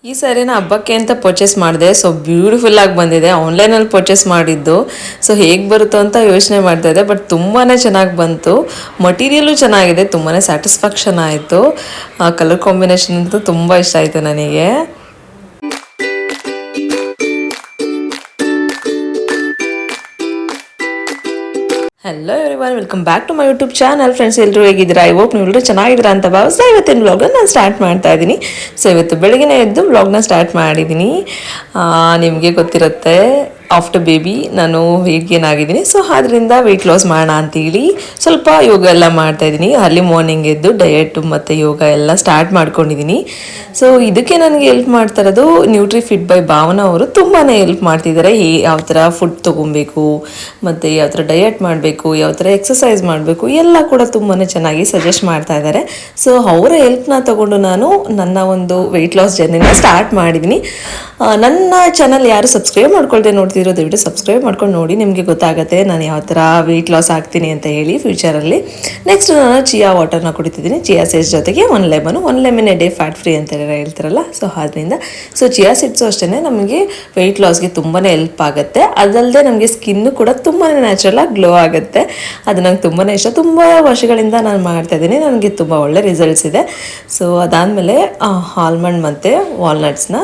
ಈ ಸಾರಿನ ಹಬ್ಬಕ್ಕೆ ಅಂತ ಪರ್ಚೇಸ್ ಮಾಡಿದೆ. ಸೊ ಬ್ಯೂಟಿಫುಲ್ ಆಗಿ ಬಂದಿದೆ. ಆನ್ಲೈನಲ್ಲಿ ಪರ್ಚೇಸ್ ಮಾಡಿದ್ದು. ಸೊ ಹೇಗೆ ಬರುತ್ತೋ ಅಂತ ಯೋಚನೆ ಮಾಡ್ತಾ ಇದ್ದೆ, ಬಟ್ ತುಂಬಾ ಚೆನ್ನಾಗಿ ಬಂತು. ಮಟೀರಿಯಲು ಚೆನ್ನಾಗಿದೆ, ತುಂಬಾ ಸ್ಯಾಟಿಸ್ಫ್ಯಾಕ್ಷನ್ ಆಯಿತು. ಕಲರ್ ಕಾಂಬಿನೇಷನ್ ಅಂತೂ ತುಂಬ ಇಷ್ಟ ಆಯಿತು ನನಗೆ. Hello everyone, welcome back to my YouTube channel. Friends, ಎಲ್ಲರೂ ಹೇಗಿದ್ದೀರಾ? ಐ ಹೋಪ್ ನೀವೆಲ್ಲರೂ ಚೆನ್ನಾಗಿದ್ದೀರಾ ಅಂತ ಭಾವಿಸ್ತಾ ಇವತ್ತಿನ ವ್ಲಾಗ್ನ ನಾನು ಸ್ಟಾರ್ಟ್ ಮಾಡ್ತಾ ಇದ್ದೀನಿ. ಸೊ ಇವತ್ತು ಬೆಳಗ್ಗೆ ಎದ್ದು ವ್ಲಾಗ್ನ ಸ್ಟಾರ್ಟ್ ಮಾಡಿದ್ದೀನಿ. ನಿಮಗೆ ಗೊತ್ತಿರುತ್ತೆ, ಆಫ್ಟರ್ ಬೇಬಿ ನಾನು ವೆಯ್ಟ್ ಗೇನ್ ಆಗಿದ್ದೀನಿ. ಸೊ ಅದರಿಂದ ವೆಯ್ಟ್ ಲಾಸ್ ಮಾಡೋಣ ಅಂತೇಳಿ ಸ್ವಲ್ಪ ಯೋಗ ಎಲ್ಲ ಮಾಡ್ತಾಯಿದ್ದೀನಿ. ಅರ್ಲಿ ಮಾರ್ನಿಂಗ್ ಎದ್ದು ಡಯಟ್ ಮತ್ತು ಯೋಗ ಎಲ್ಲ ಸ್ಟಾರ್ಟ್ ಮಾಡ್ಕೊಂಡಿದ್ದೀನಿ. ಸೊ ಇದಕ್ಕೆ ನನಗೆ ಹೆಲ್ಪ್ ಮಾಡ್ತಾ ಇರೋದು ನ್ಯೂಟ್ರಿಫಿಟ್ ಬೈ ಭಾವನಾ ಅವರು ತುಂಬಾ ಹೆಲ್ಪ್ ಮಾಡ್ತಿದ್ದಾರೆ. ಯಾವ ಥರ ಫುಡ್ ತೊಗೊಬೇಕು ಮತ್ತು ಯಾವ ಥರ ಡಯಟ್ ಮಾಡಬೇಕು, ಯಾವ ಥರ ಎಕ್ಸಸೈಸ್ ಮಾಡಬೇಕು ಎಲ್ಲ ಕೂಡ ತುಂಬಾ ಚೆನ್ನಾಗಿ ಸಜೆಸ್ಟ್ ಮಾಡ್ತಾ ಇದ್ದಾರೆ. ಸೊ ಅವರ ಹೆಲ್ಪ್ನ ತೊಗೊಂಡು ನಾನು ನನ್ನ ಒಂದು ವೆಯ್ಟ್ ಲಾಸ್ ಜರ್ನಿನ ಸ್ಟಾರ್ಟ್ ಮಾಡಿದ್ದೀನಿ. ನನ್ನ ಚಾನಲ್ ಯಾರು ಸಬ್ಸ್ಕ್ರೈಬ್ ಮಾಡ್ಕೊಳ್ದೆ ನೋಡ್ತಿರೋ ದಯವಿಟ್ಟು ಸಬ್ಸ್ಕ್ರೈಬ್ ಮಾಡ್ಕೊಂಡು ನೋಡಿ, ನಿಮಗೆ ಗೊತ್ತಾಗುತ್ತೆ ನಾನು ಯಾವ ಥರ ವೆಯ್ಟ್ ಲಾಸ್ ಆಗ್ತೀನಿ ಅಂತ ಹೇಳಿ ಫ್ಯೂಚರಲ್ಲಿ. ನೆಕ್ಸ್ಟ್ ನಾನು ಚಿಯಾ ವಾಟರ್ನ ಕುಡಿತಿದ್ದೀನಿ. ಚಿಯಾ ಸೀಡ್ಸ್ ಜೊತೆಗೆ one lemon A day fat free ಅಂತ ಹೇಳ್ತಾರಲ್ಲ, ಸೊ ಅದರಿಂದ. ಸೊ ಚಿಯಾ ಸೀಡ್ಸು ಅಷ್ಟೇ ನಮಗೆ ವೆಯ್ಟ್ ಲಾಸ್ಗೆ ತುಂಬಾ ಹೆಲ್ಪ್ ಆಗುತ್ತೆ. ಅದಲ್ಲದೆ ನಮಗೆ ಸ್ಕಿನ್ನು ಕೂಡ ತುಂಬಾ ನ್ಯಾಚುರಲಾಗಿ ಗ್ಲೋ ಆಗುತ್ತೆ. ಅದು ನಂಗೆ ತುಂಬಾ ಇಷ್ಟ. ತುಂಬ ವರ್ಷಗಳಿಂದ ನಾನು ಮಾಡ್ತಾಯಿದ್ದೀನಿ, ನನಗೆ ತುಂಬ ಒಳ್ಳೆ ರಿಸಲ್ಟ್ಸ್ ಇದೆ. ಸೊ ಅದಾದಮೇಲೆ ಆಲ್ಮಂಡ್ ಮತ್ತು ವಾಲ್ನಟ್ಸ್ನ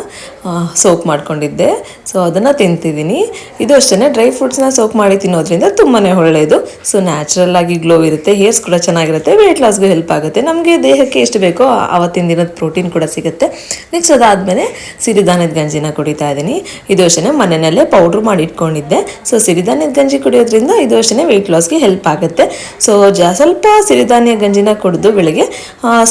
ಸೋಕ್ ಮಾಡ್ಕೊಂಡಿದ್ದೆ. ಸೊ ಅದನ್ನು ತಿಂತಿದ್ದೀನಿ. ಇದು ಅಷ್ಟೇ, ಡ್ರೈ ಫ್ರೂಟ್ಸ್ನ ಸೋಕ್ ಮಾಡಿ ತಿನ್ನೋದ್ರಿಂದ ತುಂಬಾ ಒಳ್ಳೆಯದು. ಸೊ ನ್ಯಾಚುರಲ್ ಆಗಿ ಗ್ಲೋ ಇರುತ್ತೆ, ಹೇರ್ಸ್ ಕೂಡ ಚೆನ್ನಾಗಿರುತ್ತೆ, ವೆಯ್ಟ್ ಲಾಸ್ಗೂ ಹೆಲ್ಪ್ ಆಗುತ್ತೆ. ನಮಗೆ ದೇಹಕ್ಕೆ ಎಷ್ಟು ಬೇಕೋ ಆವತ್ತಿನ ದಿನದ ಪ್ರೋಟೀನ್ ಕೂಡ ಸಿಗುತ್ತೆ. ನೆಕ್ಸ್ಟ್ ಅದಾದಮೇಲೆ ಸಿರಿಧಾನ್ಯದ ಗಂಜಿನ ಕುಡಿತಾ ಇದ್ದೀನಿ. ಇದು ಅಷ್ಟೇ ಮನೆಯಲ್ಲೇ ಪೌಡ್ರ್ ಮಾಡಿ ಇಟ್ಕೊಂಡಿದ್ದೆ. ಸೊ ಸಿರಿಧಾನ್ಯದ ಗಂಜಿ ಕುಡಿಯೋದ್ರಿಂದ ಇದು ಅಷ್ಟೇ ವೆಯ್ಟ್ ಲಾಸ್ಗೆ ಹೆಲ್ಪ್ ಆಗುತ್ತೆ. ಸೊ ಸ್ವಲ್ಪ ಸಿರಿಧಾನ್ಯ ಗಂಜಿನ ಕುಡಿದು ಬೆಳಗ್ಗೆ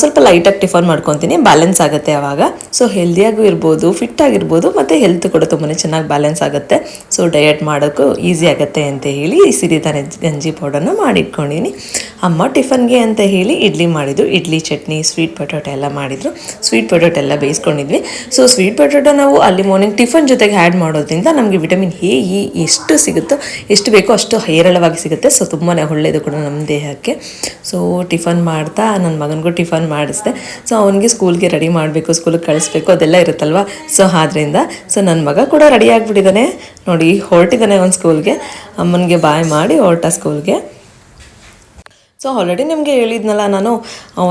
ಸ್ವಲ್ಪ ಲೈಟಾಗಿ ಟಿಫನ್ ಮಾಡ್ಕೊತೀನಿ, ಬ್ಯಾಲೆನ್ಸ್ ಆಗುತ್ತೆ ಆವಾಗ. ಸೊ ಹೆಲ್ದಿಯಾಗೂ ಇರ್ಬೋದು, ಫಿಟ್ ಆಗಿರ್ಬೋದು, ಮತ್ತು ಹೆಲ್ತ್ ಕೂಡ ತುಂಬಾ ಚೆನ್ನಾಗಿ ಬ್ಯಾಲೆನ್ಸ್ ಆಗುತ್ತೆ. ಸೊ ಡಯಟ್ ಮಾಡೋಕ್ಕೂ ಈಸಿ ಆಗುತ್ತೆ ಅಂತ ಹೇಳಿ ಈ ಸಿರಿಧಾನ್ಯದ ಗಂಜಿ ಪೌಡರ್ನ ಮಾಡಿಟ್ಕೊಂಡಿದ್ದೀನಿ. ಅಮ್ಮ ಟಿಫನ್ಗೆ ಅಂತ ಹೇಳಿ ಇಡ್ಲಿ ಮಾಡಿದ್ರು. ಇಡ್ಲಿ, ಚಟ್ನಿ, ಸ್ವೀಟ್ ಪೊಟ್ಯಾಟೊ ಎಲ್ಲ ಮಾಡಿದರು. ಸ್ವೀಟ್ ಪೊಟ್ಯಾಟೊ ಎಲ್ಲ ಬೇಯಿಸ್ಕೊಂಡಿದ್ವಿ. ಸೊ ಸ್ವೀಟ್ ಪೊಟ್ಯಾಟೊ ನಾವು ಅಲ್ಲಿ ಮಾರ್ನಿಂಗ್ ಟಿಫನ್ ಜೊತೆಗೆ ಆ್ಯಡ್ ಮಾಡೋದ್ರಿಂದ ನಮಗೆ ವಿಟಮಿನ್ ಎ, ಇ ಎಷ್ಟು ಸಿಗುತ್ತೋ, ಎಷ್ಟು ಬೇಕೋ ಅಷ್ಟು ಹೇರಳವಾಗಿ ಸಿಗುತ್ತೆ. ಸೊ ತುಂಬಾ ಒಳ್ಳೆಯದು ಕೂಡ ನಮ್ಮ ದೇಹಕ್ಕೆ. ಸೊ ಟಿಫನ್ ಮಾಡ್ತಾ ನನ್ನ ಮಗನಿಗೂ ಟಿಫನ್ ಮಾಡಿಸಿದೆ. ಸೊ ಅವನಿಗೆ ಸ್ಕೂಲ್ಗೆ ರೆಡಿ ಮಾಡಬೇಕು, ಸ್ಕೂಲಿಗೆ ಕಳಿಸ್ಬೇಕು, ಅದೆಲ್ಲ ಇರುತ್ತಲ್ವ. ಸೊ ಆದ್ದರಿಂದ ನನ್ನ ಮಗ ಕೂಡ ರೆಡಿ ಆಗಿಬಿಟ್ಟಿದ್ದಾನೆ ನೋಡಿ, ಹೊರಟಿದ್ದಾನೆ ಒಂದು ಸ್ಕೂಲ್ಗೆ. ಅಮ್ಮನಿಗೆ ಬಾಯ್ ಮಾಡಿ ಹೊರಟ ಸ್ಕೂಲ್ಗೆ. ಸೊ ಆಲ್ರೆಡಿ ನಿಮಗೆ ಹೇಳಿದ್ನಲ್ಲ, ನಾನು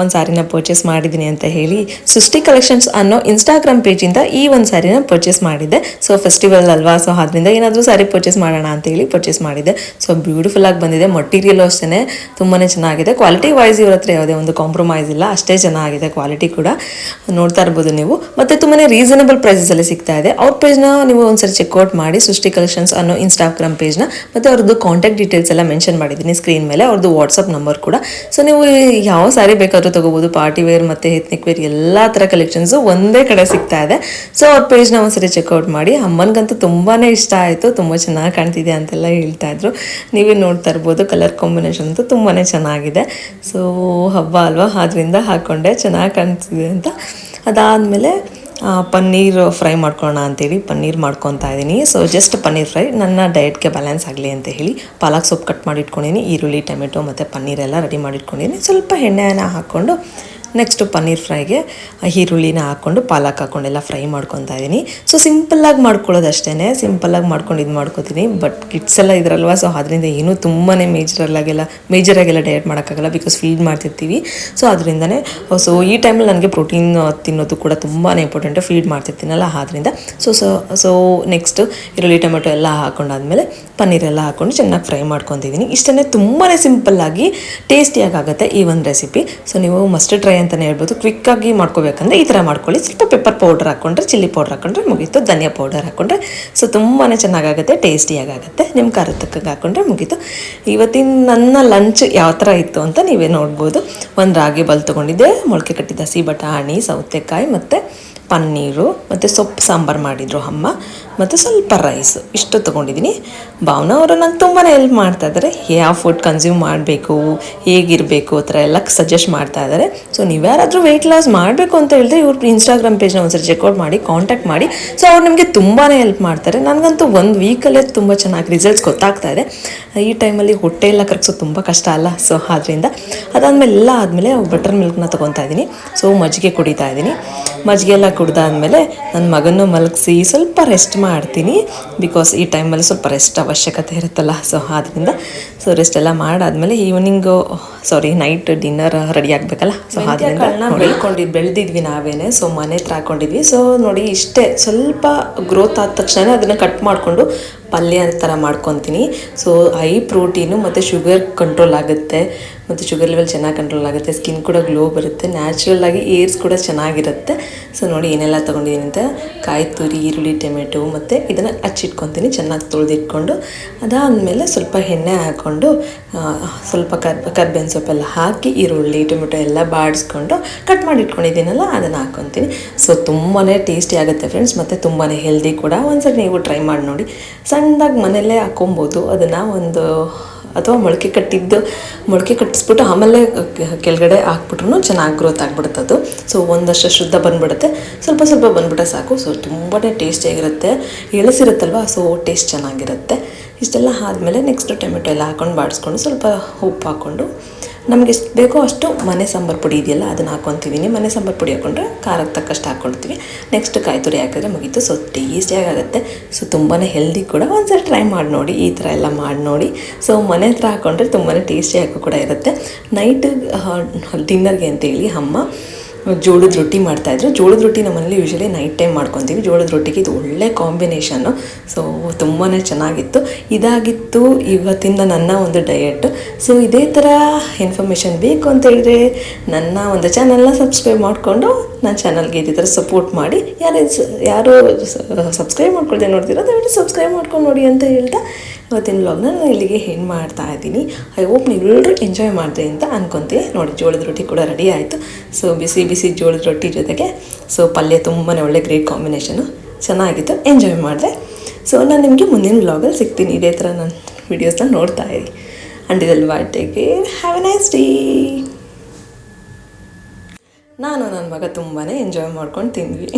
ಒಂದು ಸ್ಯಾರಿನ ಪರ್ಚೇಸ್ ಮಾಡಿದ್ದೀನಿ ಅಂತ ಹೇಳಿ. ಸೃಷ್ಟಿ ಕಲೆಕ್ಷನ್ಸ್ ಅನ್ನೋ ಇನ್ಸ್ಟಾಗ್ರಾಮ್ ಪೇಜಿಂದ ಈ ಒಂದು ಸ್ಯಾರಿನ ಪರ್ಚೇಸ್ ಮಾಡಿದ್ದೆ. ಸೊ ಫೆಸ್ಟಿವಲ್ ಅಲ್ವಾ, ಸೊ ಅದರಿಂದ ಏನಾದರೂ ಸ್ಯಾರಿ ಪರ್ಚೇಸ್ ಮಾಡೋಣ ಅಂತೇಳಿ ಪರ್ಚೇಸ್ ಮಾಡಿದ್ದೆ. ಸೊ ಬ್ಯೂಟಿಫುಲ್ಲಾಗಿ ಬಂದಿದೆ. ಮಟೀರಿಯಲ್ ಅಷ್ಟೇ ತುಂಬಾ ಚೆನ್ನಾಗಿದೆ. ಕ್ವಾಲಿಟಿ ವೈಸ್ ಇವ್ರ ಹತ್ರ ಯಾವುದೇ ಒಂದು ಕಾಂಪ್ರಮೈಸ್ ಇಲ್ಲ, ಅಷ್ಟೇ ಚೆನ್ನಾಗಿದೆ ಕ್ವಾಲಿಟಿ ಕೂಡ. ನೋಡ್ತಾ ಇರ್ಬೋದು ನೀವು. ಮತ್ತು ತುಂಬಾ ರೀಸನಬಲ್ ಪ್ರೈಸಲ್ಲಿ ಸಿಗ್ತಾ ಇದೆ. ಅವ್ರ ಪೇಜ್ನ ನೀವು ಒಂದ್ಸರಿ ಚೆಕ್ಔಟ್ ಮಾಡಿ, ಸೃಷ್ಟಿ ಕಲೆಕ್ಷನ್ಸ್ ಅನ್ನೋ ಇನ್ಸ್ಟಾಗ್ರಾಮ್ ಪೇಜ್ನ. ಮತ್ತು ಅವ್ರದ್ದು ಕಾಂಟ್ಯಾಕ್ಟ್ ಡೀಟೇಲ್ಸ್ ಎಲ್ಲ ಮೆನ್ಷನ್ ಮಾಡಿದ್ದೀನಿ ಸ್ಕ್ರೀನ್ ಮೇಲೆ, ಅವ್ರದ್ದು ವಾಟ್ಸಪ್ ನಂಬರ್ ಕೂಡ. ಸೊ ನೀವು ಯಾವ ಸ್ಯಾರಿ ಬೇಕಾದರೂ ತೊಗೋಬೋದು, ಪಾರ್ಟಿ ವೇರ್ ಮತ್ತು ಎಥ್ನಿಕ್ ವೇರ್ ಎಲ್ಲ ಥರ ಕಲೆಕ್ಷನ್ಸು ಒಂದೇ ಕಡೆ ಸಿಗ್ತಾ ಇದೆ. ಸೊ ಅವ್ರ ಪೇಜ್ನ ಒಂದ್ಸರಿ ಚೆಕ್ಔಟ್ ಮಾಡಿ. ಅಮ್ಮನಿಗಂತೂ ತುಂಬಾ ಇಷ್ಟ ಆಯಿತು, ತುಂಬ ಚೆನ್ನಾಗಿ ಕಾಣ್ತಿದೆ ಅಂತೆಲ್ಲ ಹೇಳ್ತಾ ಇದ್ರು. ನೀವೇ ನೋಡ್ತಾ ಇರ್ಬೋದು, ಕಲರ್ ಕಾಂಬಿನೇಷನ್ ಅಂತೂ ತುಂಬಾ ಚೆನ್ನಾಗಿದೆ. ಸೊ ಹಬ್ಬ ಅಲ್ವಾ, ಅದರಿಂದ ಹಾಕ್ಕೊಂಡೆ, ಚೆನ್ನಾಗಿ ಕಾಣ್ತಿದೆ ಅಂತ. ಅದಾದಮೇಲೆ ಪನ್ನೀರ್ ಫ್ರೈ ಮಾಡ್ಕೊಳ್ಳೋಣ ಅಂತೇಳಿ ಪನ್ನೀರ್ ಮಾಡ್ಕೊತಾ ಇದ್ದೀನಿ. ಸೊ ಜಸ್ಟ್ ಪನ್ನೀರ್ ಫ್ರೈ ನನ್ನ ಡಯಟ್ಗೆ ಬ್ಯಾಲೆನ್ಸ್ ಆಗಲಿ ಅಂತ ಹೇಳಿ ಪಾಲಕ್ ಸೊಪ್ಪು ಕಟ್ ಮಾಡಿ ಇಟ್ಕೊಂಡಿದ್ದೀನಿ. ಈರುಳ್ಳಿ, ಟೊಮೆಟೊ ಮತ್ತು ಪನ್ನೀರೆಲ್ಲ ರೆಡಿ ಮಾಡಿ ಇಟ್ಕೊಂಡಿದ್ದೀನಿ. ಸ್ವಲ್ಪ ಎಣ್ಣೆನ ಹಾಕ್ಕೊಂಡು ನೆಕ್ಸ್ಟು ಪನ್ನೀರ್ ಫ್ರೈಗೆ ಈರುಳ್ಳಿನ ಹಾಕ್ಕೊಂಡು ಪಾಲಕ್ ಹಾಕ್ಕೊಂಡೆಲ್ಲ ಫ್ರೈ ಮಾಡ್ಕೊತಾ ಇದ್ದೀನಿ. ಸೊ ಸಿಂಪಲ್ಲಾಗಿ ಮಾಡ್ಕೊಳ್ಳೋದು ಅಷ್ಟೇ, ಸಿಂಪಲ್ಲಾಗಿ ಮಾಡ್ಕೊಂಡು ಇದು ಮಾಡ್ಕೊತೀನಿ. ಬಟ್ ಕಿಡ್ಸ್ ಎಲ್ಲ ಇದ್ರಲ್ವ, ಸೊ ಅದರಿಂದ ಏನೂ ತುಂಬಾ ಮೇಜರಾಗೆಲ್ಲ ಡಯಟ್ ಮಾಡೋಕ್ಕಾಗಲ್ಲ, ಬಿಕಾಸ್ ಫೀಡ್ ಮಾಡ್ತಿರ್ತೀವಿ. ಸೊ ಅದರಿಂದನೇ ಸೊ ಈ ಟೈಮಲ್ಲಿ ನನಗೆ ಪ್ರೋಟೀನ್ ತಿನ್ನೋದು ಕೂಡ ತುಂಬಾ ಇಂಪಾರ್ಟೆಂಟು, ಫೀಡ್ ಮಾಡ್ತಿರ್ತೀನಲ್ಲ ಆದ್ದರಿಂದ. ಸೊ ನೆಕ್ಸ್ಟು ಈರುಳ್ಳಿ, ಟೊಮೆಟೊ ಎಲ್ಲ ಹಾಕ್ಕೊಂಡಾದ್ಮೇಲೆ ಪನ್ನೀರೆಲ್ಲ ಹಾಕ್ಕೊಂಡು ಚೆನ್ನಾಗಿ ಫ್ರೈ ಮಾಡ್ಕೊತಿದ್ದೀನಿ. ಇಷ್ಟೇ, ತುಂಬಾ ಸಿಂಪಲ್ಲಾಗಿ ಟೇಸ್ಟಿಯಾಗಿ ಆಗುತ್ತೆ ಈ ಒಂದು ರೆಸಿಪಿ. ಸೊ ನೀವು ಮಸ್ಟ್ ಟ್ರೈ ಅಂತಲೇ ಹೇಳ್ಬೋದು. ಕ್ವಿಕ್ಕಾಗಿ ಮಾಡ್ಕೋಬೇಕಂದ್ರೆ ಈ ಥರ ಮಾಡ್ಕೊಳ್ಳಿ. ಸ್ವಲ್ಪ ಪೆಪ್ಪರ್ ಪೌಡರ್ ಹಾಕ್ಕೊಂಡ್ರೆ, ಚಿಲ್ಲಿ ಪೌಡರ್ ಹಾಕ್ಕೊಂಡ್ರೆ ಮುಗೀತು. ಧನಿಯಾ ಪೌಡರ್ ಹಾಕ್ಕೊಂಡ್ರೆ ಸೊ ತುಂಬಾ ಚೆನ್ನಾಗಾಗುತ್ತೆ, ಟೇಸ್ಟಿಯಾಗುತ್ತೆ. ನಿಮ್ಮ ಖಾರದ ತಕ್ಕಗೆ ಹಾಕ್ಕೊಂಡ್ರೆ ಮುಗೀತು. ಇವತ್ತಿನ ನನ್ನ ಲಂಚ್ ಯಾವ ಥರ ಇತ್ತು ಅಂತ ನೀವೇ ನೋಡ್ಬೋದು. ಒಂದು ರಾಗಿ ಬಲ್ ತೊಗೊಂಡಿದ್ದೆ, ಮೊಳಕೆ ಕಟ್ಟಿದ ಹಸಿ ಬಟಾಣಿ, ಸೌತೆಕಾಯಿ ಮತ್ತು ಪನ್ನೀರು ಮತ್ತು ಸೊಪ್ಪು ಸಾಂಬಾರು ಮಾಡಿದರು ಅಮ್ಮ. ಮತ್ತು ಸ್ವಲ್ಪ ರೈಸ್ ಇಷ್ಟು ತೊಗೊಂಡಿದ್ದೀನಿ. ಭಾವನಾ ಅವರು ನಂಗೆ ತುಂಬಾ ಹೆಲ್ಪ್ ಮಾಡ್ತಾ ಇದ್ದಾರೆ, ಯಾವ ಫುಡ್ ಕನ್ಸ್ಯೂಮ್ ಮಾಡಬೇಕು, ಹೇಗಿರಬೇಕು ಆ ಥರ ಎಲ್ಲ ಸಜೆಸ್ಟ್ ಮಾಡ್ತಾ ಇದ್ದಾರೆ. ಸೊ ನೀವು ಯಾರಾದರೂ ವೆಯ್ಟ್ ಲಾಸ್ ಮಾಡಬೇಕು ಅಂತ ಹೇಳಿದ್ರೆ ಇವ್ರ ಇನ್ಸ್ಟಾಗ್ರಾಮ್ ಪೇಜ್ನ ಒಂದ್ಸರಿ ಚೆಕ್ಔಟ್ ಮಾಡಿ, ಕಾಂಟ್ಯಾಕ್ಟ್ ಮಾಡಿ. ಸೊ ಅವ್ರು ನಿಮಗೆ ತುಂಬಾ ಹೆಲ್ಪ್ ಮಾಡ್ತಾರೆ. ನನಗಂತೂ ಒಂದು ವೀಕಲ್ಲೇ ತುಂಬ ಚೆನ್ನಾಗಿ ರಿಸಲ್ಟ್ಸ್ ಗೊತ್ತಾಗ್ತಾ ಇದೆ. ಈ ಟೈಮಲ್ಲಿ ಹೊಟ್ಟೆ ಎಲ್ಲ ಕರಗಿಸೋದು ತುಂಬ ಕಷ್ಟ ಅಲ್ಲ. ಸೊ ಆದ್ದರಿಂದ ಅದಾದಮೇಲೆ ಎಲ್ಲ ಆದಮೇಲೆ ಬಟರ್ ಮಿಲ್ಕ್ನ ತೊಗೊತಾ ಇದ್ದೀನಿ. ಸೊ ಮಜ್ಜಿಗೆ ಕುಡಿತಾ ಇದ್ದೀನಿ. ಮಜ್ಜಿಗೆ ಎಲ್ಲ ಕುಡ್ದಾದ್ಮೇಲೆ ನನ್ನ ಮಗನೂ ಮಲಗಿಸಿ ಸ್ವಲ್ಪ ರೆಸ್ಟ್ ಮಾಡ್ತೀನಿ. ಬಿಕಾಸ್ ಈ ಟೈಮಲ್ಲಿ ಸ್ವಲ್ಪ ರೆಸ್ಟ್ ಅವಶ್ಯಕತೆ ಇರುತ್ತಲ್ಲ. ಸೊ ಆದ್ದರಿಂದ ರೆಸ್ಟ್ ಎಲ್ಲ ಮಾಡಾದ್ಮೇಲೆ ನೈಟ್ ಡಿನ್ನರ್ ರೆಡಿ ಆಗಬೇಕಲ್ಲ. ಸೊ ಅದರಿಂದ ಬೆಳೆದಿದ್ವಿ ನಾವೇನೆ. ಸೊ ಮನೆ ಹತ್ರ ಹಾಕೊಂಡಿದ್ವಿ. ಸೊ ನೋಡಿ ಇಷ್ಟೇ, ಸ್ವಲ್ಪ ಗ್ರೋತ್ ಆದ ತಕ್ಷಣ ಅದನ್ನು ಕಟ್ ಮಾಡಿಕೊಂಡು ಪಲ್ಯ ಥರ ಮಾಡ್ಕೊತೀನಿ. ಸೊ ಹೈ ಪ್ರೋಟೀನು ಮತ್ತು ಶುಗರ್ ಕಂಟ್ರೋಲ್ ಆಗುತ್ತೆ, ಮತ್ತು ಶುಗರ್ ಲೆವೆಲ್ ಚೆನ್ನಾಗಿ ಕಂಟ್ರೋಲ್ ಆಗುತ್ತೆ, ಸ್ಕಿನ್ ಕೂಡ ಗ್ಲೋ ಬರುತ್ತೆ, ನ್ಯಾಚುರಲ್ ಆಗಿ ಏರ್ಸ್ ಕೂಡ ಚೆನ್ನಾಗಿರುತ್ತೆ. ಸೊ ನೋಡಿ ಏನೆಲ್ಲ ತೊಗೊಂಡಿದ್ದೀನಿ ಅಂತ: ಕಾಯಿ ತುರಿ, ಈರುಳ್ಳಿ, ಟೊಮೆಟೊ, ಮತ್ತು ಇದನ್ನು ಹಚ್ಚಿಟ್ಕೊತೀನಿ ಚೆನ್ನಾಗಿ ತೊಳೆದಿಟ್ಕೊಂಡು. ಅದಾದಮೇಲೆ ಸ್ವಲ್ಪ ಎಣ್ಣೆ ಹಾಕ್ಕೊಂಡು ಸ್ವಲ್ಪ ಕರ್ಬೇವಿನ ಸೊಪ್ಪೆಲ್ಲ ಹಾಕಿ ಈರುಳ್ಳಿ ಟೊಮೆಟೊ ಎಲ್ಲ ಬಾಡಿಸ್ಕೊಂಡು ಕಟ್ ಮಾಡಿ ಇಟ್ಕೊಂಡಿದ್ದೀನಲ್ಲ ಅದನ್ನು ಹಾಕ್ಕೊತೀನಿ. ಸೊ ತುಂಬಾ ಟೇಸ್ಟಿ ಆಗುತ್ತೆ ಫ್ರೆಂಡ್ಸ್, ಮತ್ತು ತುಂಬಾ ಹೆಲ್ದಿ ಕೂಡ. ಒಂದ್ಸರಿ ನೀವು ಟ್ರೈ ಮಾಡಿ ನೋಡಿ. ಸಣ್ಣದಾಗಿ ಮನೆಯಲ್ಲೇ ಹಾಕ್ಕೊಬೋದು ಅದನ್ನು, ಅಥವಾ ಮೊಳಕೆ ಕಟ್ಟಿಸ್ಬಿಟ್ಟು ಆಮೇಲೆ ಕೆಳಗಡೆ ಹಾಕ್ಬಿಟ್ರು ಚೆನ್ನಾಗಿ ಗ್ರೋತ್ ಆಗಿಬಿಡುತ್ತದು. ಸೊ ಒಂದಷ್ಟು ಶುದ್ಧ ಬಂದುಬಿಡುತ್ತೆ, ಸ್ವಲ್ಪ ಬಂದುಬಿಟ್ರೆ ಸಾಕು. ಸೊ ತುಂಬಾ ಟೇಸ್ಟಿಯಾಗಿರುತ್ತೆ, ಎಳಸಿರುತ್ತಲ್ವ. ಸೊ ಟೇಸ್ಟ್ ಚೆನ್ನಾಗಿರುತ್ತೆ. ಇಷ್ಟೆಲ್ಲ ಆದಮೇಲೆ ನೆಕ್ಸ್ಟು ಟೊಮೆಟೊ ಎಲ್ಲ ಹಾಕ್ಕೊಂಡು ಬಾಡಿಸ್ಕೊಂಡು ಸ್ವಲ್ಪ ಉಪ್ಪು ಹಾಕ್ಕೊಂಡು ನಮಗೆ ಎಷ್ಟು ಬೇಕೋ ಅಷ್ಟು ಮನೆ ಸಾಂಬಾರು ಪುಡಿ ಇದೆಯಲ್ಲ ಅದನ್ನು ಹಾಕ್ಕೊತಿದ್ದೀನಿ. ಮನೆ ಸಾಂಬಾರು ಪುಡಿ ಹಾಕ್ಕೊಂಡ್ರೆ ಖಾರಕ್ಕೆ ತಕ್ಕಷ್ಟು ಹಾಕ್ಕೊಳ್ತೀವಿ. ನೆಕ್ಸ್ಟ್ ಕಾಯಿ ತುರಿ ಹಾಕಿದ್ರೆ ಮುಗೀತು. ಸೊ ಟೇಸ್ಟಿಯಾಗಿ ಆಗುತ್ತೆ. ಸೊ ತುಂಬಾ ಹೆಲ್ದಿ ಕೂಡ. ಒಂದ್ಸರಿ ಟ್ರೈ ಮಾಡಿ ನೋಡಿ, ಈ ಥರ ಎಲ್ಲ ಮಾಡಿ ನೋಡಿ. ಸೊ ಮನೆ ಹತ್ರ ಹಾಕ್ಕೊಂಡ್ರೆ ತುಂಬಾ ಟೇಸ್ಟಿಯಾಗಿ ಕೂಡ ಇರುತ್ತೆ. ನೈಟ್ ಡಿನ್ನರ್ಗೆ ಅಂತೇಳಿ ಅಮ್ಮ ಜೋಳದ ರೊಟ್ಟಿ ಮಾಡ್ತಾಯಿದ್ರು. ಜೋಳದ ರೊಟ್ಟಿ ನಮ್ಮ ಮನೇಲಿ ಯೂಶ್ವಲಿ ನೈಟ್ ಟೈಮ್ ಮಾಡ್ಕೊತೀವಿ. ಜೋಳದ ರೊಟ್ಟಿಗೆ ಇದು ಒಳ್ಳೆ ಕಾಂಬಿನೇಷನ್ನು. ಸೊ ತುಂಬಾ ಚೆನ್ನಾಗಿತ್ತು. ಇದಾಗಿತ್ತು ಇವತ್ತಿನ ನನ್ನ ಒಂದು ಡಯಟ್. ಸೊ ಇದೇ ಥರ ಇನ್ಫಾರ್ಮೇಷನ್ ಬೇಕು ಅಂತ ಹೇಳಿದ್ರೆ ನನ್ನ ಒಂದು ಚಾನಲ್ನ ಸಬ್ಸ್ಕ್ರೈಬ್ ಮಾಡಿಕೊಂಡು ನನ್ನ ಚಾನಲ್ಗೆ ಇದೇ ಥರ ಸಪೋರ್ಟ್ ಮಾಡಿ. ಯಾರು ಸಬ್ಸ್ಕ್ರೈಬ್ ಮಾಡ್ಕೊಳ್ದೆ ನೋಡ್ತೀರೋ ದಯವಿಟ್ಟು ಸಬ್ಸ್ಕ್ರೈಬ್ ಮಾಡ್ಕೊಂಡು ನೋಡಿ ಅಂತ ಹೇಳ್ತಾ ಇವತ್ತಿನ ವ್ಲಾಗ್ನ ನಾನು ಇಲ್ಲಿಗೆ ಏನು ಮಾಡ್ತಾ ಇದ್ದೀನಿ. ಐ ಹೋಪ್ ನೀವೆಲ್ಲರೂ ಎಂಜಾಯ್ ಮಾಡಿದೆ ಅಂತ ಅನ್ಕೊತೀನಿ. ನೋಡಿ ಜೋಳದ ರೊಟ್ಟಿ ಕೂಡ ರೆಡಿ ಆಯಿತು. ಸೊ ಬಿಸಿ ಜೋಳದ ರೊಟ್ಟಿ ಜೊತೆಗೆ ಪಲ್ಯ ತುಂಬಾ ಒಳ್ಳೆ ಗ್ರೇಟ್ ಕಾಂಬಿನೇಷನು, ಚೆನ್ನಾಗಿತ್ತು, ಎಂಜಾಯ್ ಮಾಡಿದೆ. ಸೊ ನಾನು ನಿಮಗೆ ಮುಂದಿನ ವ್ಲಾಗಲ್ಲಿ ಸಿಗ್ತೀನಿ. ಇದೇ ಥರ ನನ್ನ ವೀಡಿಯೋಸ್ನ ನೋಡ್ತಾ ಇರಿ. Until by, take care, have a nice day. ನಾನು ನನ್ನ ಮಗ ತುಂಬಾ ಎಂಜಾಯ್ ಮಾಡ್ಕೊಂಡು ತಿಂದ್ವಿ.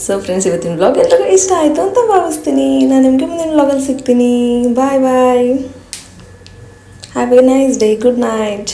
ಸೊ ಫ್ರೆಂಡ್ಸ್, ಇವತ್ತಿನ ವ್ಲಾಗ್ ಎಲ್ರಿಗೂ ಇಷ್ಟ ಆಯಿತು ಅಂತ ಭಾವಿಸ್ತೀನಿ. ನಾನು ನಿಮಗೆ ಮುಂದಿನ ವ್ಲಾಗಲ್ಲಿ ಸಿಗ್ತೀನಿ. Bye. Have a nice day. Good night.